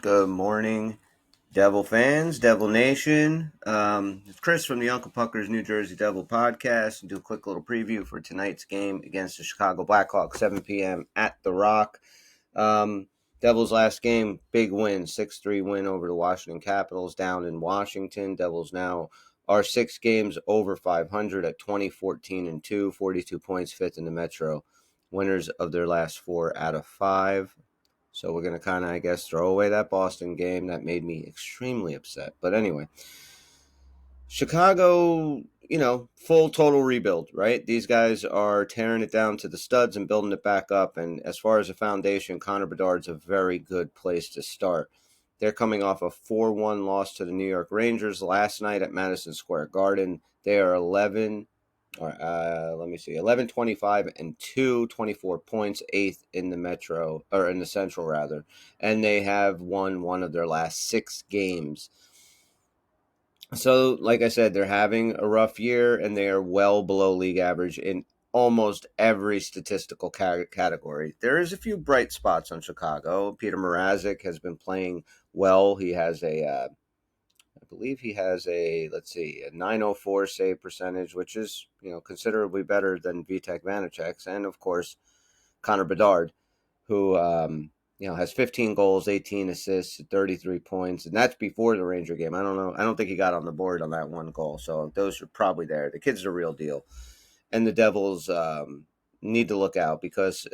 Good morning, Devil fans, Devil Nation. It's Chris from the Uncle Pucker's New Jersey Devil podcast, and do a quick little preview for tonight's game against the Chicago Blackhawks, 7 p.m. at The Rock. Devils' last game, big win, 6-3 win over the Washington Capitals down in Washington. Devils now are 6 games over 500 at 20-14-2, 42 points, fifth in the Metro. Winners of their last 4 out of 5. So we're going to kind of, I guess, throw away that Boston game. That made me extremely upset. But anyway, Chicago, full total rebuild, right? These guys are tearing it down to the studs and building it back up. And as far as a foundation, Connor Bedard's a very good place to start. They're coming off a 4-1 loss to the New York Rangers last night at Madison Square Garden. They are 11 25 and 24 points, eighth in the Metro, or in the Central rather, and they have won one of their last 6 games. So, like I said, they're having a rough year, and they are well below league average in almost every statistical category. There is a few bright spots on Chicago. Peter Mrazek has been playing well. He has I believe he has a 904 save percentage, which is, considerably better than Vitek Vanacek's. And, of course, Connor Bedard, who, has 15 goals, 18 assists, 33 points. And that's before the Ranger game. I don't know. I don't think he got on the board on that one goal. So those are probably there. The kid's the real deal. And the Devils need to look out because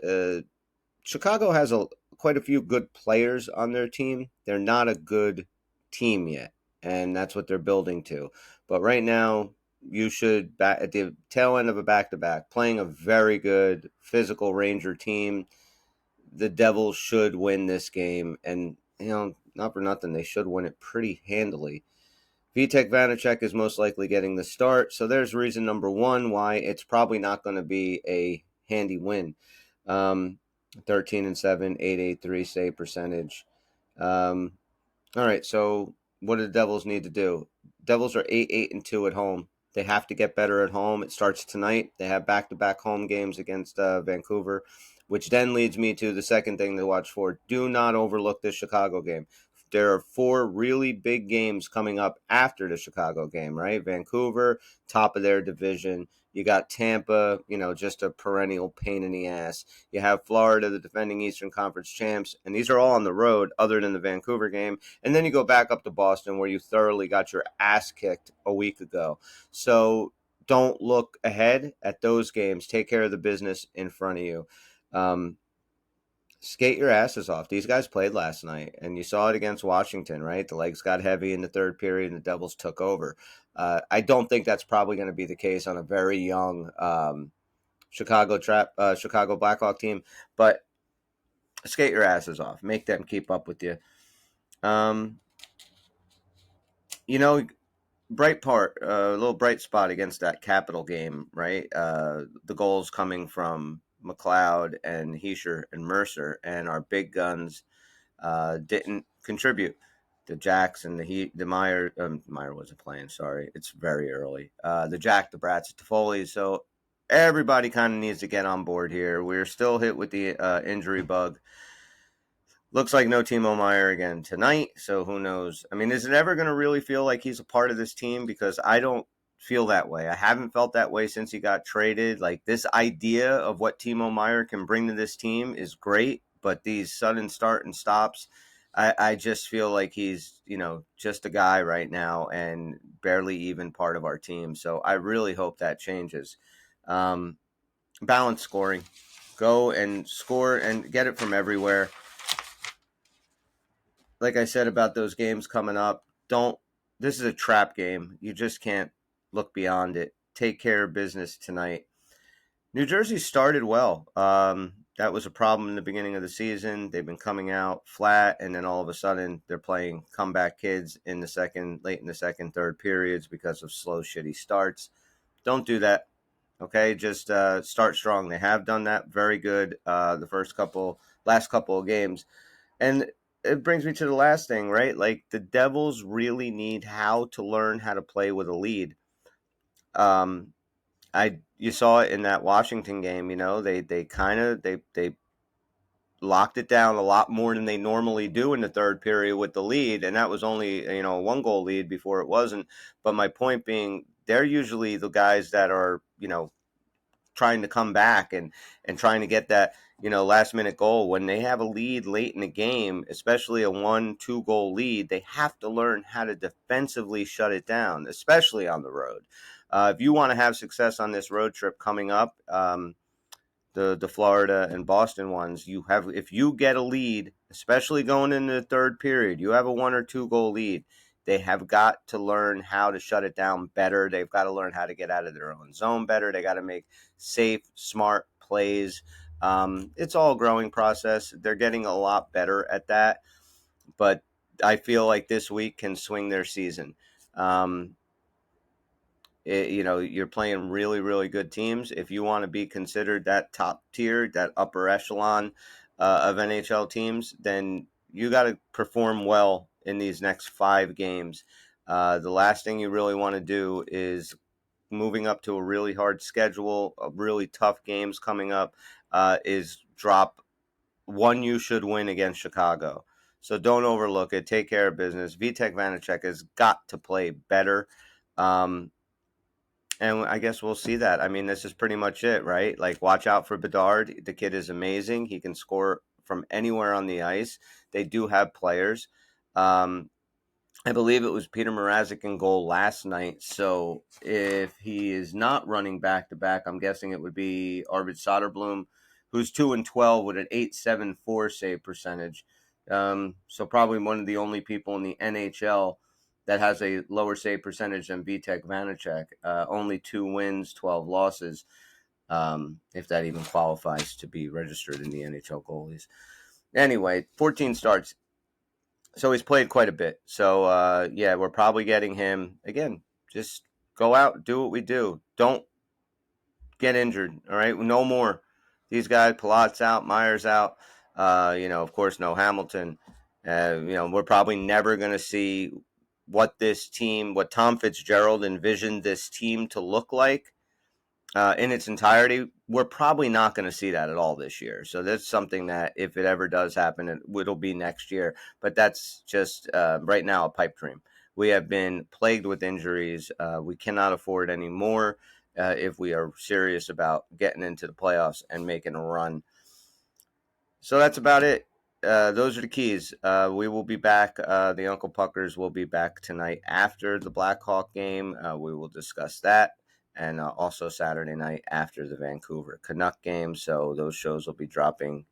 Chicago has quite a few good players on their team. They're not a good team yet, and that's what they're building to. But right now, you should, at the tail end of a back-to-back, playing a very good physical Ranger team, the Devils should win this game. And, not for nothing, they should win it pretty handily. Vitek Vanacek is most likely getting the start, so there's reason number one why it's probably not going to be a handy win. 13-7, 883 save percentage. All right, so what do the Devils need to do? Devils are 8-2 at home. They have to get better at home. It starts tonight. They have back-to-back home games against Vancouver, which then leads me to the second thing to watch for. Do not overlook this Chicago game. There are 4 really big games coming up after the Chicago game, right? Vancouver, top of their division. You got Tampa, just a perennial pain in the ass. You have Florida, the defending Eastern Conference champs, and these are all on the road other than the Vancouver game. And then you go back up to Boston where you thoroughly got your ass kicked a week ago. So don't look ahead at those games. Take care of the business in front of you. Skate your asses off. These guys played last night, and you saw it against Washington, right? The legs got heavy in the third period, and the Devils took over. I don't think that's probably going to be the case on a very young Chicago Blackhawk team, but skate your asses off. Make them keep up with you. A little bright spot against that Capital game, right? The goals coming from McLeod and Heischer and Mercer, and our big guns didn't contribute. The Jacks and the Meyer wasn't playing. Sorry, it's very early. The Jack, the Brats, the Toffoli. So everybody kind of needs to get on board here. We're still hit with the injury bug. Looks like no Timo Meyer again tonight, so who knows? I mean, is it ever going to really feel like he's a part of this team? Because I don't feel that way. I haven't felt that way since he got traded. Like, this idea of what Timo Meyer can bring to this team is great, but these sudden start and stops, I just feel like he's, just a guy right now and barely even part of our team. So I really hope that changes. Balanced scoring. Go and score and get it from everywhere. Like I said about those games coming up, this is a trap game. You just can't look beyond it. Take care of business tonight. New Jersey started well. That was a problem in the beginning of the season. They've been coming out flat, and then all of a sudden they're playing comeback kids late in the second, third periods because of slow, shitty starts. Don't do that. Okay, just start strong. They have done that very good the last couple of games. And it brings me to the last thing, right? Like, the Devils really need to learn how to play with a lead. You saw it in that Washington game. They locked it down a lot more than they normally do in the third period with the lead, and that was only a 1-goal lead before it wasn't. But my point being, they're usually the guys that are trying to come back and trying to get that last minute goal when they have a lead late in the game, especially a 1-2 goal lead. They have to learn how to defensively shut it down, especially on the road. If you want to have success on this road trip coming up, the Florida and Boston ones, if you get a lead, especially going into the third period, you have a 1 or 2 goal lead. They have got to learn how to shut it down better. They've got to learn how to get out of their own zone better. They got to make safe, smart plays. It's all a growing process. They're getting a lot better at that, but I feel like this week can swing their season. You're playing really, really good teams. If you want to be considered that top tier, that upper echelon of NHL teams, then you got to perform well in these next 5 games. The last thing you really want to do is moving up to a really hard schedule, really tough games coming up, is drop one you should win against Chicago. So don't overlook it. Take care of business. Vitek Vanacek has got to play better. And I guess we'll see that. I mean, this is pretty much it, right? Like, watch out for Bedard. The kid is amazing. He can score from anywhere on the ice. They do have players. Um, I believe it was Peter Mrazek in goal last night. So if he is not running back to back, I'm guessing it would be Arvid Soderblom, who's 2-12 with an 8.74 save percentage. So probably one of the only people in the NHL that has a lower save percentage than Vitek Vanacek. Only 2 wins, 12 losses, if that even qualifies to be registered in the NHL goalies. Anyway, 14 starts. So he's played quite a bit. So, we're probably getting him. Again, just go out, do what we do. Don't get injured, all right? No more. These guys, Palat's out, Myers out. Of course, no Hamilton. We're probably never going to see what Tom Fitzgerald envisioned this team to look like in its entirety. We're probably not going to see that at all this year. So that's something that, if it ever does happen, it'll be next year. But that's just right now a pipe dream. We have been plagued with injuries. We cannot afford any more if we are serious about getting into the playoffs and making a run. So that's about it. Those are the keys. We will be back. The Uncle Puckers will be back tonight after the Blackhawk game. We will discuss that. And also Saturday night after the Vancouver Canuck game. So those shows will be dropping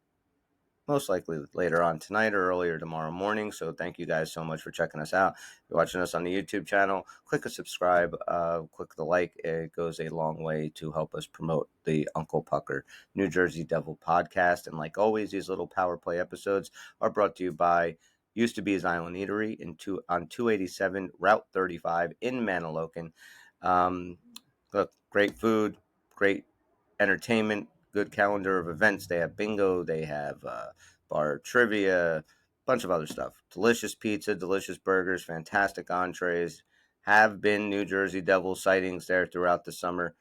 most likely later on tonight or earlier tomorrow morning. So thank you guys so much for checking us out. If you're watching us on the YouTube channel, click a subscribe, click the like. It goes a long way to help us promote the Uncle Pucker New Jersey Devil podcast. And like always, these little power play episodes are brought to you by Used to Be Island Eatery on 287 Route 35 in Manalocan. Look, great food, great entertainment, good calendar of events. They have bingo, they have bar trivia, a bunch of other stuff. Delicious pizza, delicious burgers, fantastic entrees. Have been New Jersey Devil sightings there throughout the summer.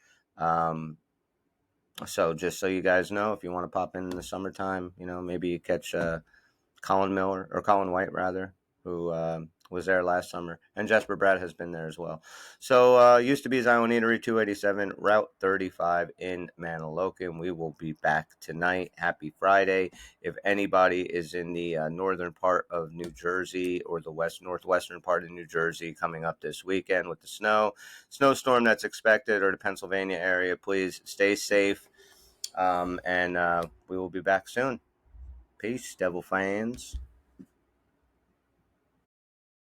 So just so you guys know, if you want to pop in the summertime, maybe you catch Colin White rather, who was there last summer, and Jesper Bratt has been there as well. So Used to Be Zion Eatery, 287 Route 35 in Manalocan. We will be back tonight. Happy Friday. If anybody is in the northern part of New Jersey or the northwestern part of New Jersey coming up this weekend with the snowstorm that's expected, or the Pennsylvania area, please stay safe. And we will be back soon. Peace, Devil fans.